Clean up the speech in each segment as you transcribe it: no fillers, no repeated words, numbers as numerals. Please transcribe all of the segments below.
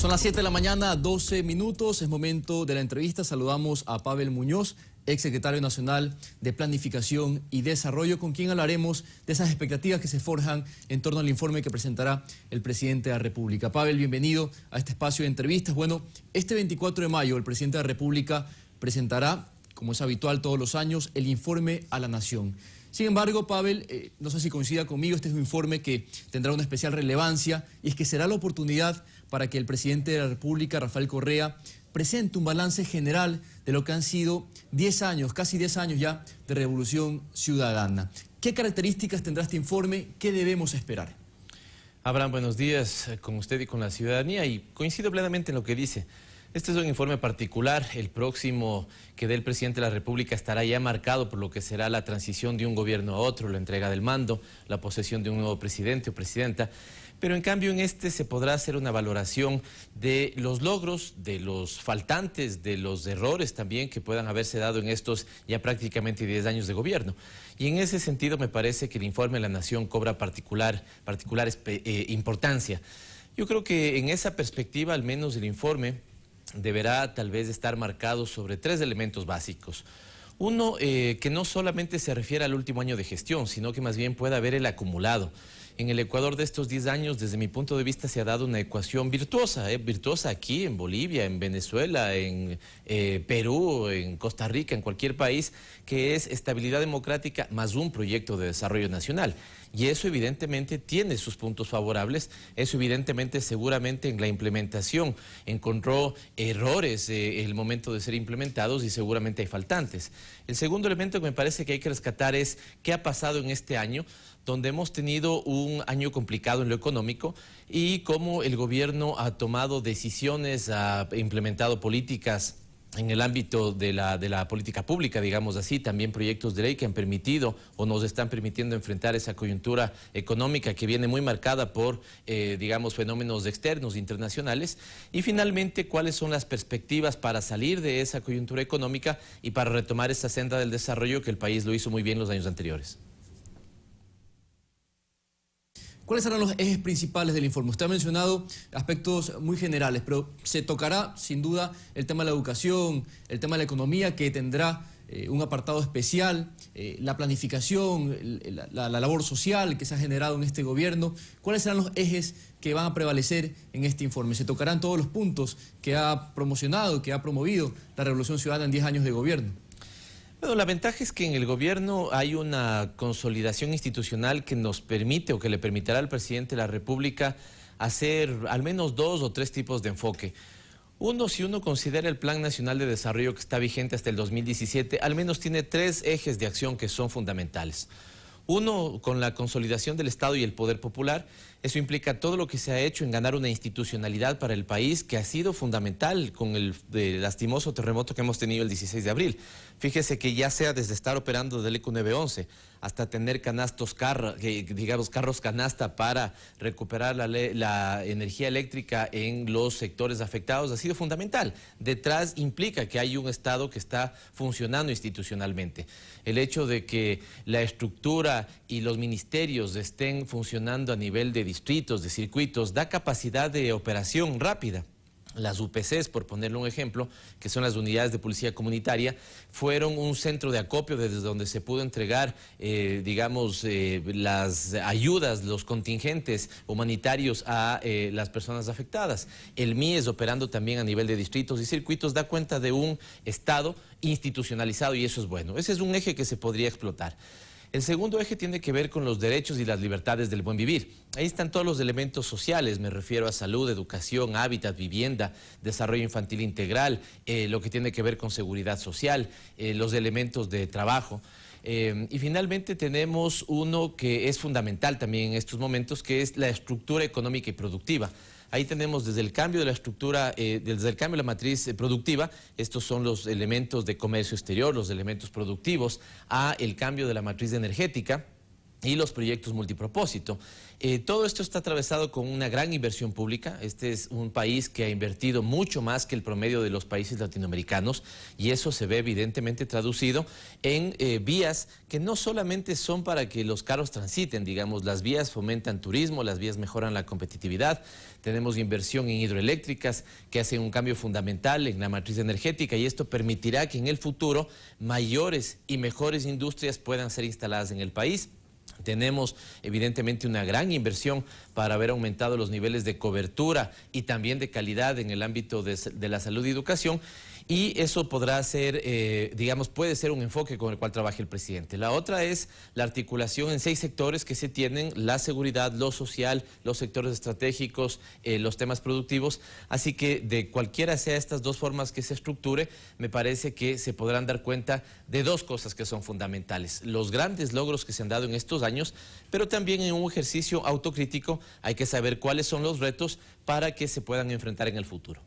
Son las 7 de la mañana, 12 minutos. Es momento de la entrevista. Saludamos a Pavel Muñoz, exsecretario nacional de Planificación y Desarrollo, con quien hablaremos de esas expectativas que se forjan en torno al informe que presentará el presidente de la República. Pavel, bienvenido a este espacio de entrevistas. Bueno, este 24 de mayo el presidente de la República presentará, como es habitual todos los años, el informe a la Nación. Sin embargo, Pavel, no sé si coincida conmigo, este es un informe que tendrá una especial relevancia y es que será la oportunidad para que el presidente de la República, Rafael Correa, presente un balance general de lo que han sido 10 años, casi 10 años ya, de Revolución Ciudadana. ¿Qué características tendrá este informe? ¿Qué debemos esperar? Abraham, buenos días con usted y con la ciudadanía, y coincido plenamente en lo que dice. Este es un informe particular. El próximo que dé el presidente de la República estará ya marcado por lo que será la transición de un gobierno a otro, la entrega del mando, la posesión de un nuevo presidente o presidenta. Pero en cambio en este se podrá hacer una valoración de los logros, de los faltantes, de los errores también que puedan haberse dado en estos ya prácticamente 10 años de gobierno. Y en ese sentido me parece que el informe de la Nación cobra particular importancia. Yo creo que en esa perspectiva, al menos el informe deberá tal vez estar marcado sobre 3 elementos básicos. Uno, que no solamente se refiere al último año de gestión, sino que más bien pueda ver el acumulado. En el Ecuador de estos 10 años, desde mi punto de vista, se ha dado una ecuación virtuosa, virtuosa aquí, en Bolivia, en Venezuela, en Perú, en Costa Rica, en cualquier país, que es estabilidad democrática más un proyecto de desarrollo nacional. Y eso evidentemente tiene sus puntos favorables, eso evidentemente seguramente en la implementación encontró errores en el momento de ser implementados y seguramente hay faltantes. El segundo elemento que me parece que hay que rescatar es qué ha pasado en este año, donde hemos tenido un año complicado en lo económico y cómo el gobierno ha tomado decisiones, ha implementado políticas en el ámbito de la política pública, digamos así, también proyectos de ley que han permitido o nos están permitiendo enfrentar esa coyuntura económica que viene muy marcada por, digamos, fenómenos externos, internacionales. Y finalmente, cuáles son las perspectivas para salir de esa coyuntura económica y para retomar esa senda del desarrollo que el país lo hizo muy bien los años anteriores. ¿Cuáles serán los ejes principales del informe? Usted ha mencionado aspectos muy generales, pero se tocará sin duda el tema de la educación, el tema de la economía, que tendrá un apartado especial, la planificación, la labor social que se ha generado en este gobierno. ¿Cuáles serán los ejes que van a prevalecer en este informe? Se tocarán todos los puntos que ha promocionado, que ha promovido la Revolución Ciudadana en 10 años de gobierno. Bueno, la ventaja es que en el gobierno hay una consolidación institucional que nos permite o que le permitirá al presidente de la República hacer al menos 2 o 3 tipos de enfoque. Uno, si uno considera el Plan Nacional de Desarrollo que está vigente hasta el 2017, al menos tiene 3 ejes de acción que son fundamentales. Uno, con la consolidación del Estado y el poder popular. Eso implica todo lo que se ha hecho en ganar una institucionalidad para el país que ha sido fundamental con el lastimoso terremoto que hemos tenido el 16 de abril. Fíjese que ya sea desde estar operando del ECU 911 hasta tener carros canasta para recuperar la energía eléctrica en los sectores afectados, ha sido fundamental. Detrás implica que hay un Estado que está funcionando institucionalmente. El hecho de que la estructura y los ministerios estén funcionando a nivel de distritos, de circuitos, da capacidad de operación rápida. Las UPCs, por ponerle un ejemplo, que son las unidades de policía comunitaria, fueron un centro de acopio desde donde se pudo entregar, las ayudas, los contingentes humanitarios a las personas afectadas. El MIES, operando también a nivel de distritos y circuitos, da cuenta de un Estado institucionalizado y eso es bueno. Ese es un eje que se podría explotar. El segundo eje tiene que ver con los derechos y las libertades del buen vivir. Ahí están todos los elementos sociales, me refiero a salud, educación, hábitat, vivienda, desarrollo infantil integral, lo que tiene que ver con seguridad social, los elementos de trabajo. Y finalmente tenemos uno que es fundamental también en estos momentos, que es la estructura económica y productiva. Ahí tenemos desde el cambio de la estructura, desde el cambio de la matriz productiva, estos son los elementos de comercio exterior, los elementos productivos, a el cambio de la matriz energética, y los proyectos multipropósito. Todo esto está atravesado con una gran inversión pública. Este es un país que ha invertido mucho más que el promedio de los países latinoamericanos y eso se ve evidentemente traducido en vías que no solamente son para que los carros transiten, digamos, las vías fomentan turismo, las vías mejoran la competitividad, tenemos inversión en hidroeléctricas que hacen un cambio fundamental en la matriz energética y esto permitirá que en el futuro mayores y mejores industrias puedan ser instaladas en el país. Tenemos evidentemente una gran inversión para haber aumentado los niveles de cobertura y también de calidad en el ámbito de la salud y educación. Y eso podrá ser, digamos, puede ser un enfoque con el cual trabaje el presidente. La otra es la articulación en 6 sectores que se tienen: la seguridad, lo social, los sectores estratégicos, los temas productivos. Así que de cualquiera sea estas dos formas que se estructure, me parece que se podrán dar cuenta de dos cosas que son fundamentales: los grandes logros que se han dado en estos años, pero también en un ejercicio autocrítico hay que saber cuáles son los retos para que se puedan enfrentar en el futuro.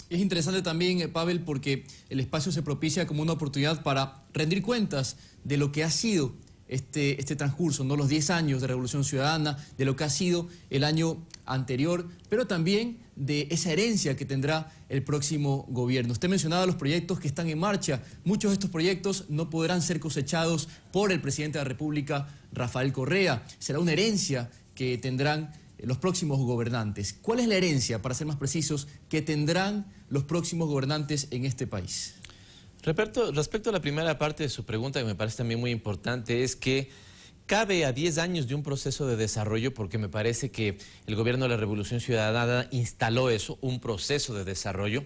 Es interesante también, Pavel, porque el espacio se propicia como una oportunidad para rendir cuentas de lo que ha sido este transcurso, ¿no? Los 10 años de Revolución Ciudadana, de lo que ha sido el año anterior, pero también de esa herencia que tendrá el próximo gobierno. Usted mencionaba los proyectos que están en marcha. Muchos de estos proyectos no podrán ser cosechados por el presidente de la República, Rafael Correa. Será una herencia que tendrán los próximos gobernantes. ¿Cuál es la herencia, para ser más precisos, que tendrán los próximos gobernantes en este país? Respecto a la primera parte de su pregunta, que me parece también muy importante, es que cabe a 10 años de un proceso de desarrollo, porque me parece que el gobierno de la Revolución Ciudadana instaló eso, un proceso de desarrollo.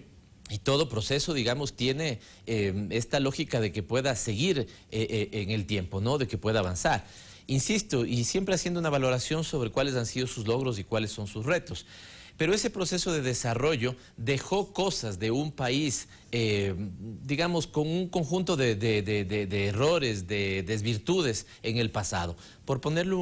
Y todo proceso, digamos, tiene esta lógica de que pueda seguir en el tiempo, ¿no? De que pueda avanzar. Insisto, y siempre haciendo una valoración sobre cuáles han sido sus logros y cuáles son sus retos. Pero ese proceso de desarrollo dejó cosas de un país, digamos, con un conjunto de errores, de desvirtudes en el pasado. Por ponerle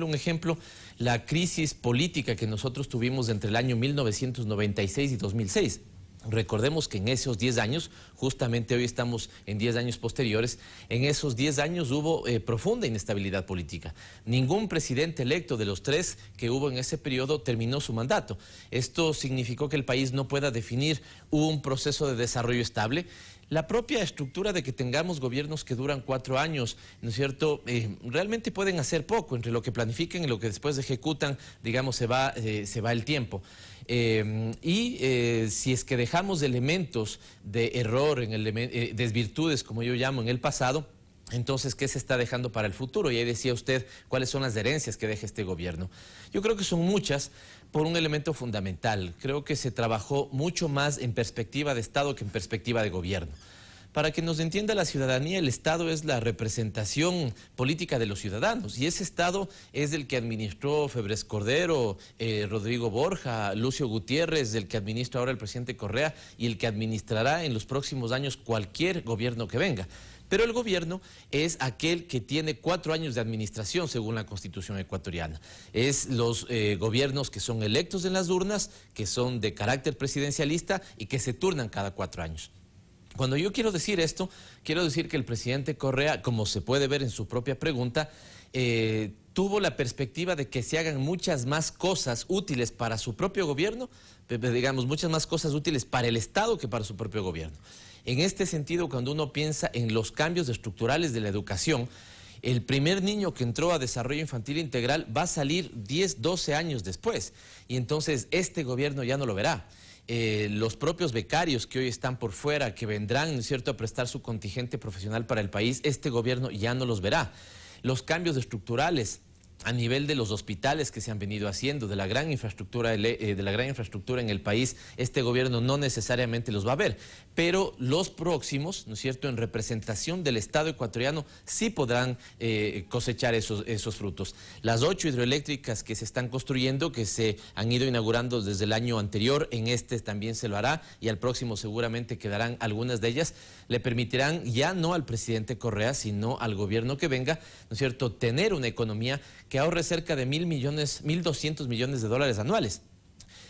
un ejemplo, la crisis política que nosotros tuvimos entre el año 1996 y 2006. Recordemos que en esos 10 años, justamente hoy estamos en 10 años posteriores, en esos 10 años hubo profunda inestabilidad política. Ningún presidente electo de los 3 que hubo en ese periodo terminó su mandato. Esto significó que el país no pueda definir un proceso de desarrollo estable. La propia estructura de que tengamos gobiernos que duran 4 años, ¿no es cierto?, realmente pueden hacer poco. Entre lo que planifican y lo que después ejecutan, digamos, se va el tiempo. Si es que dejamos elementos de error, desvirtudes, como yo llamo, en el pasado, entonces, ¿qué se está dejando para el futuro? Y ahí decía usted, ¿cuáles son las herencias que deja este gobierno? Yo creo que son muchas por un elemento fundamental. Creo que se trabajó mucho más en perspectiva de Estado que en perspectiva de gobierno. Para que nos entienda la ciudadanía, el Estado es la representación política de los ciudadanos y ese Estado es el que administró Febres Cordero, Rodrigo Borja, Lucio Gutiérrez, el que administra ahora el presidente Correa y el que administrará en los próximos años cualquier gobierno que venga. Pero el gobierno es aquel que tiene 4 años de administración según la Constitución ecuatoriana. Es los gobiernos que son electos en las urnas, que son de carácter presidencialista y que se turnan cada 4 años. Cuando yo quiero decir esto, quiero decir que el presidente Correa, como se puede ver en su propia pregunta, tuvo la perspectiva de que se hagan muchas más cosas útiles para su propio gobierno, digamos, muchas más cosas útiles para el Estado que para su propio gobierno. En este sentido, cuando uno piensa en los cambios estructurales de la educación, el primer niño que entró a desarrollo infantil integral va a salir 10, 12 años después, y entonces este gobierno ya no lo verá. Los propios becarios que hoy están por fuera, que vendrán, ¿no es cierto?, a prestar su contingente profesional para el país, este gobierno ya no los verá. Los cambios estructurales a nivel de los hospitales que se han venido haciendo, de la gran infraestructura en el país, este gobierno no necesariamente los va a ver, pero los próximos, ¿no es cierto?, en representación del Estado ecuatoriano, sí podrán cosechar esos frutos. Las 8 hidroeléctricas que se están construyendo, que se han ido inaugurando desde el año anterior, en este también se lo hará, y al próximo seguramente quedarán algunas de ellas, le permitirán ya no al presidente Correa, sino al gobierno que venga, ¿no es cierto?, tener una economía que ahorre cerca de 1.200 millones de dólares anuales.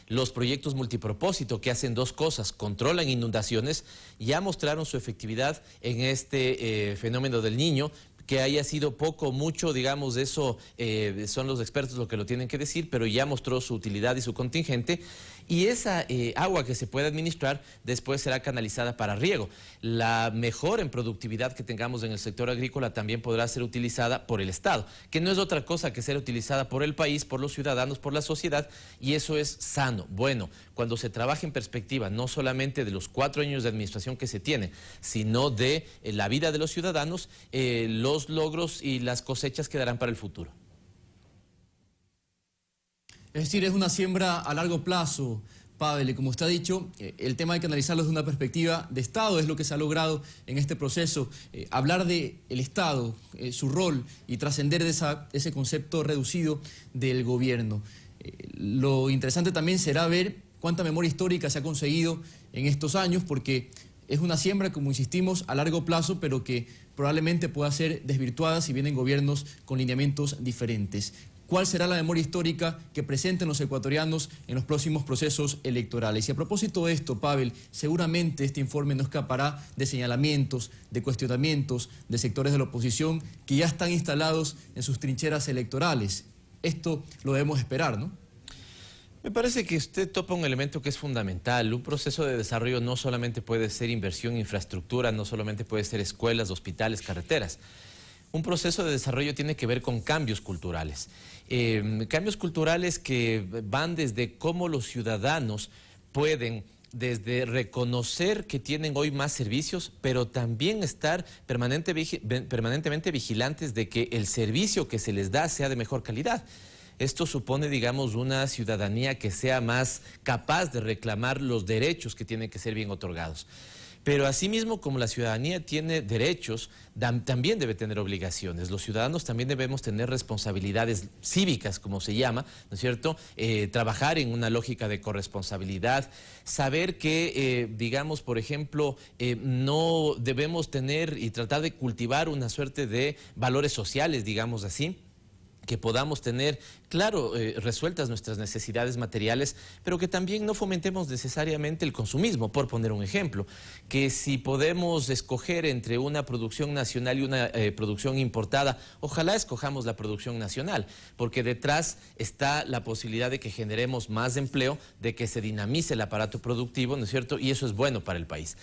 Los proyectos multipropósito, que hacen dos cosas: controlan inundaciones, ya mostraron su efectividad en este fenómeno del Niño, Que haya sido poco o mucho, digamos, eso son los expertos los que lo tienen que decir, pero ya mostró su utilidad y su contingente. Y esa agua que se puede administrar después será canalizada para riego. La mejora en productividad que tengamos en el sector agrícola también podrá ser utilizada por el Estado, que no es otra cosa que ser utilizada por el país, por los ciudadanos, por la sociedad, y eso es sano. Bueno, cuando se trabaja en perspectiva no solamente de los 4 años de administración que se tiene, sino de la vida de los ciudadanos, los logros y las cosechas quedarán para el futuro. Es decir, es una siembra a largo plazo, Pavel, y como usted ha dicho, el tema hay que analizarlo desde una perspectiva de Estado, es lo que se ha logrado en este proceso. Hablar del Estado, su rol y trascender de ese concepto reducido del gobierno. Lo interesante también será ver cuánta memoria histórica se ha conseguido en estos años, porque es una siembra, como insistimos, a largo plazo, pero que probablemente pueda ser desvirtuada si vienen gobiernos con lineamientos diferentes. ¿Cuál será la memoria histórica que presenten los ecuatorianos en los próximos procesos electorales? Y a propósito de esto, Pavel, seguramente este informe no escapará de señalamientos, de cuestionamientos de sectores de la oposición que ya están instalados en sus trincheras electorales. Esto lo debemos esperar, ¿no? Me parece que usted topa un elemento que es fundamental. Un proceso de desarrollo no solamente puede ser inversión en infraestructura, no solamente puede ser escuelas, hospitales, carreteras. Un proceso de desarrollo tiene que ver con cambios culturales. Cambios culturales que van desde cómo los ciudadanos pueden desde reconocer que tienen hoy más servicios, pero también estar permanentemente vigilantes de que el servicio que se les da sea de mejor calidad. Esto supone, digamos, una ciudadanía que sea más capaz de reclamar los derechos que tienen que ser bien otorgados. Pero asimismo, como la ciudadanía tiene derechos, también debe tener obligaciones. Los ciudadanos también debemos tener responsabilidades cívicas, como se llama, ¿no es cierto? Trabajar en una lógica de corresponsabilidad, saber que, digamos, por ejemplo, no debemos tener y tratar de cultivar una suerte de valores sociales, digamos así, que podamos tener, claro, resueltas nuestras necesidades materiales, pero que también no fomentemos necesariamente el consumismo, por poner un ejemplo. Que si podemos escoger entre una producción nacional y una producción importada, ojalá escojamos la producción nacional, porque detrás está la posibilidad de que generemos más empleo, de que se dinamice el aparato productivo, ¿no es cierto? Y eso es bueno para el país.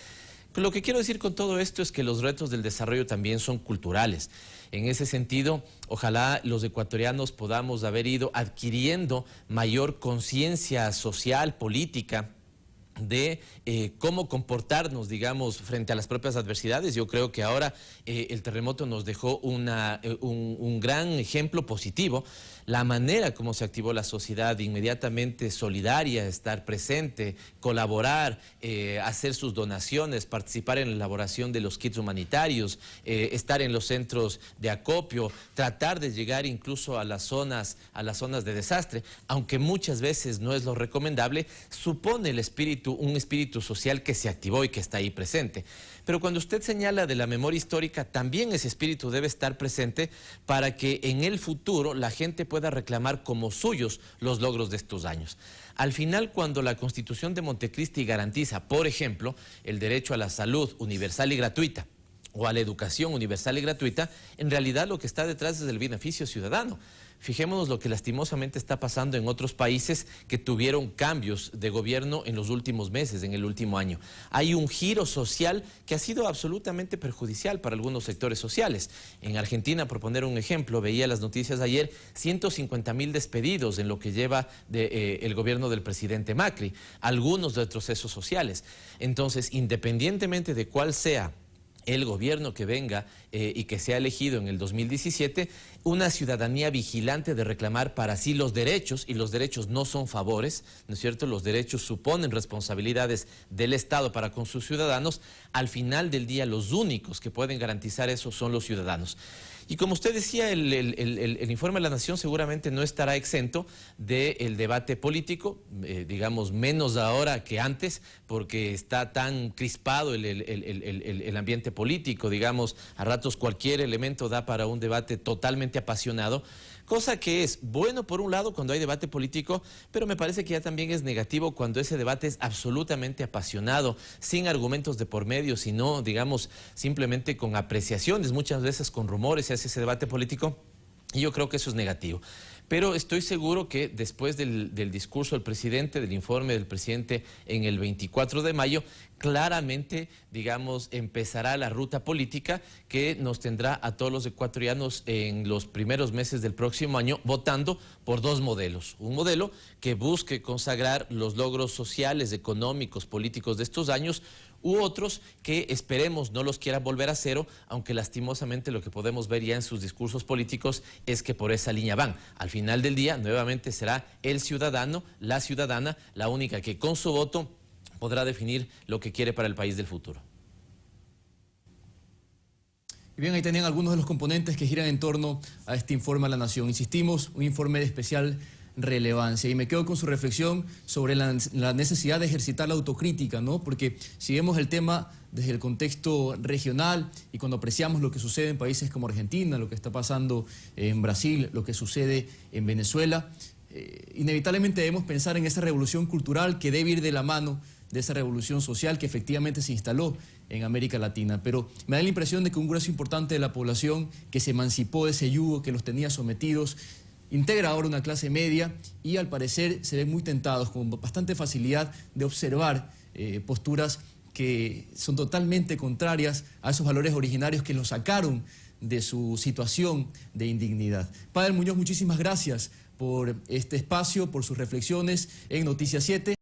Lo que quiero decir con todo esto es que los retos del desarrollo también son culturales. En ese sentido, ojalá los ecuatorianos podamos haber ido adquiriendo mayor conciencia social, política, de cómo comportarnos, digamos, frente a las propias adversidades. Yo creo que ahora el terremoto nos dejó un gran ejemplo positivo. La manera como se activó la sociedad, inmediatamente solidaria, estar presente, colaborar, hacer sus donaciones, participar en la elaboración de los kits humanitarios, estar en los centros de acopio, tratar de llegar incluso a las zonas de desastre, aunque muchas veces no es lo recomendable, supone un espíritu social que se activó y que está ahí presente. Pero cuando usted señala de la memoria histórica, también ese espíritu debe estar presente para que en el futuro la gente pueda reclamar como suyos los logros de estos años. Al final, cuando la Constitución de Montecristi garantiza, por ejemplo, el derecho a la salud universal y gratuita, o a la educación universal y gratuita, en realidad lo que está detrás es el beneficio ciudadano. Fijémonos lo que lastimosamente está pasando en otros países que tuvieron cambios de gobierno en los últimos meses, en el último año. Hay un giro social que ha sido absolutamente perjudicial para algunos sectores sociales. En Argentina, por poner un ejemplo, veía las noticias ayer, 150.000 despedidos en lo que lleva el gobierno del presidente Macri, algunos retrocesos sociales. Entonces, independientemente de cuál sea el gobierno que venga y que sea elegido en el 2017, una ciudadanía vigilante de reclamar para sí los derechos, y los derechos no son favores, ¿no es cierto? Los derechos suponen responsabilidades del Estado para con sus ciudadanos. Al final del día, los únicos que pueden garantizar eso son los ciudadanos. Y como usted decía, el informe de la Nación seguramente no estará exento del debate político, digamos menos ahora que antes, porque está tan crispado el ambiente político, digamos, a ratos cualquier elemento da para un debate totalmente apasionado. Cosa que es bueno por un lado cuando hay debate político, pero me parece que ya también es negativo cuando ese debate es absolutamente apasionado, sin argumentos de por medio, sino, digamos, simplemente con apreciaciones, muchas veces con rumores se hace ese debate político, y yo creo que eso es negativo. Pero estoy seguro que después del discurso del presidente, del informe del presidente en el 24 de mayo, claramente, digamos, empezará la ruta política que nos tendrá a todos los ecuatorianos en los primeros meses del próximo año votando por dos modelos. Un modelo que busque consagrar los logros sociales, económicos, políticos de estos años, u otros que esperemos no los quieran volver a cero, aunque lastimosamente lo que podemos ver ya en sus discursos políticos es que por esa línea van. Al final del día, nuevamente será el ciudadano, la ciudadana, la única que con su voto podrá definir lo que quiere para el país del futuro. Y bien, ahí tenían algunos de los componentes que giran en torno a este informe a la Nación. Insistimos, un informe de especial relevancia. Y me quedo con su reflexión sobre la necesidad de ejercitar la autocrítica, ¿no? Porque si vemos el tema desde el contexto regional y cuando apreciamos lo que sucede en países como Argentina, lo que está pasando en Brasil, lo que sucede en Venezuela, inevitablemente debemos pensar en esa revolución cultural que debe ir de la mano de esa revolución social que efectivamente se instaló en América Latina. Pero me da la impresión de que un grueso importante de la población que se emancipó de ese yugo que los tenía sometidos, integra ahora una clase media y al parecer se ven muy tentados con bastante facilidad de observar posturas que son totalmente contrarias a esos valores originarios que los sacaron de su situación de indignidad. Pavel Muñoz, muchísimas gracias por este espacio, por sus reflexiones en Noticias 7.